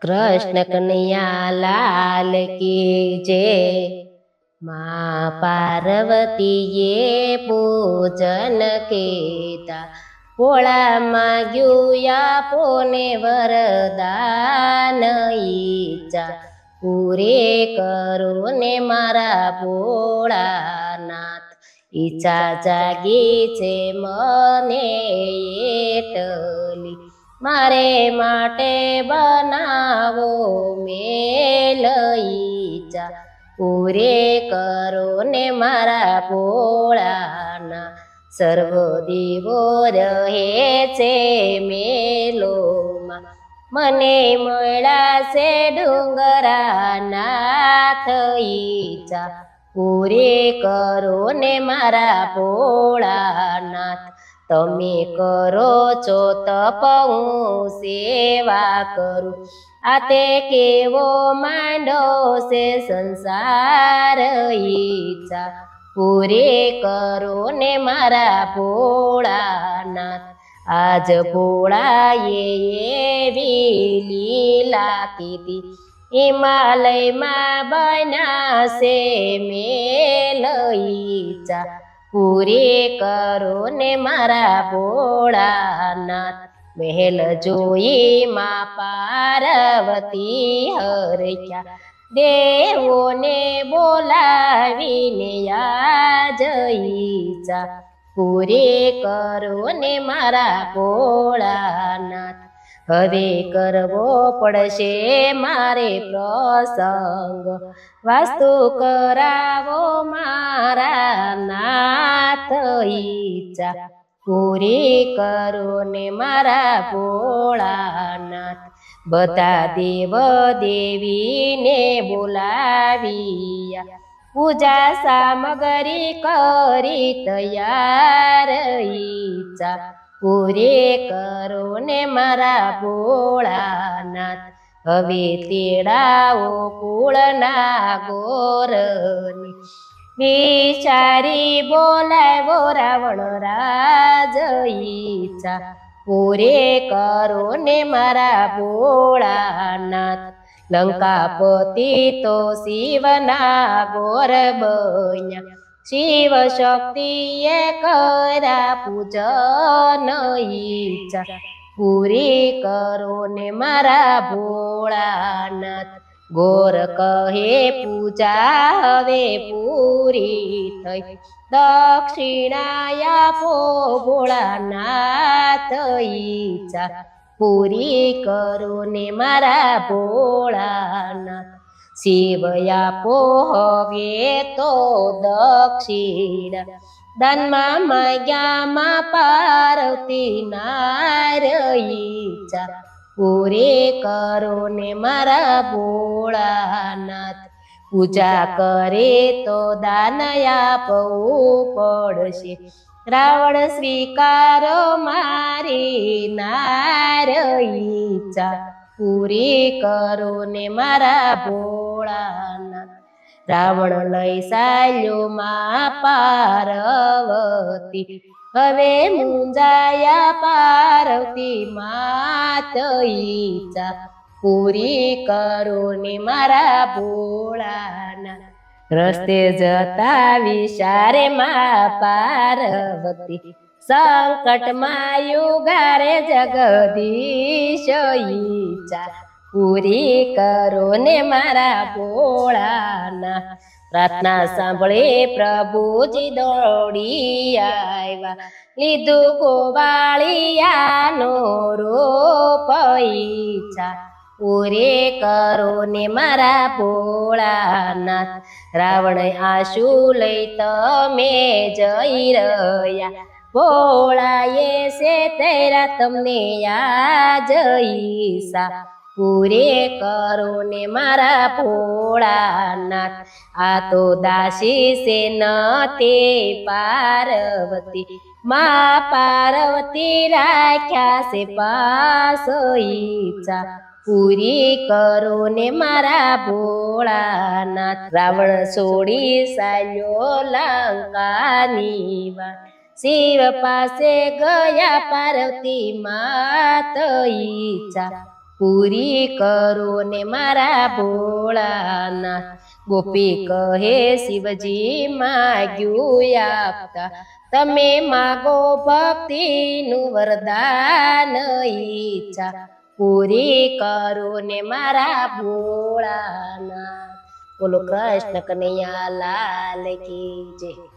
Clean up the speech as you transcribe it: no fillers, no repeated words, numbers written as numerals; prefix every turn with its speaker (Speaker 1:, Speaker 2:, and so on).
Speaker 1: कृष्ण कन्हैया लाल की जय। माँ पार्वती ये पूजन केता पोळा माग्युया पोने वरदान ईचा पूरे करो ने मारा भोळानाथ। ઈચ્છા જાગી છે મને એટલી મારે માટે બનાવો મેલ ઈચ્છા પૂરે કરો ને મારા ભોળાના। સર્વ દેવો રહે છે મેલોમાં મને મળ્યા છે ડુંગરાનાથ। ઈચ્છા પૂરે કરો ને મારા ભોળાનાથ। તમે કરો છો તપ હું સેવા કરું આ તે કેવો માંડો છે સંસાર। ઈચ્છા પૂરે કરો ને મારા ભોળાનાથ। આજ ભોળાએ એવી લીલા કીધી હિમાલયમાં બનાશે મેલ। ઈચ્છા પૂરે કરો ને મારા ભોળાનાથ। મહેલ જોઈ માં પાર્વતી હરખ્યા દેવોને બોલાવીને આજ। ઈચ્છા પૂરે કરો ને મારા ભોળાનાથ। હવે કરવો પડશે મારે પ્રસંગ વાસ્તુ કરાવો મારા નાથ। ઈચ્છા પૂરી કરો ને મારા ભોળાનાથ। બધા દેવ દેવીને બોલાવ્યા પૂજા સામગ્રી કરી તૈયાર। ઈચ્છા પૂરે કરો ને મારા ભોળાનાથ। હવે તેડાવો કુળના ગોરની વિચારી બોલાવો રાવણ રાજ। ઈચ્છા પૂરે કરો ને મારા ભોળાનાથ। લંકાપતિ તો શિવના ગોર બન્યા શિવ શક્તિએ કર્યા પૂજન। ઈચ્છા પૂરી કરો ને મારા ભોળાનાથ। ગોર કહે પૂજા હવે પૂરી થઈ દક્ષિણા આપો ભોળાનાથ। ઈચ્છા પૂરી કરો ને મારા ભોળાનાથ। શિવ આપો હવે તો દક્ષિણા દાનમાં માગ્યા માં પાર્વતી નાર। ઈચ્છા પૂરે કરો ને મારા ભોળાનાથ। પૂજા કરે તો દાન આપવું પડશે રાવણ સ્વીકારો મારી નાર। ઈચ્છા પૂરી કરો ને મારા ભોળાનાથ। રાવણ લઈ ચાલ્યો માં પાર્વતી હવે મુંજાયા પાર્વતી માત। ઈચ્છા પૂરી કરો ને મારા ભોળાનાથ। રસ્તે જતા વિચારે માં પાર્વતી સંકટમાં યુગારે જગદીશ। ઈચ્છા પૂરી કરો ને મારા ભોળાનાથ। પ્રાર્થના સાંભળે પ્રભુજી દોડી આવ્યા લીધું ગોવાળિયાનો રૂપ। ઈચ્છા પૂરે કરો ને મારા ભોળાનાથ। રાવણ આશુ લઈ તમે જઈ રહ્યા ભોળાએ છે તેરા તમને આજ। ઈચ્છા પૂરે કરો ને મારા ભોળાનાથ। આ તો દાસી છે નતે પાર્વતી માં પાર્વતી રાખ્યા છે પાસ। ઈચ્છા પૂરી કરો ને મારા ભોળાનાથ। રાવણ છોડી ચાલ્યો લંકાની વાત શિવ પાસે ગયા પાર્વતી માત। ઈચ્છા પૂરી કરો ને મારા ભોળાનાથ ગોપી કહે શિવજી માગ્યું આપતા તમે માગો ભક્તિનું વરદાન ઈચ્છા પૂરી કરો ને મારા ભોળાનાથ બોલો કૃષ્ણ કનૈયા લાલ કી જય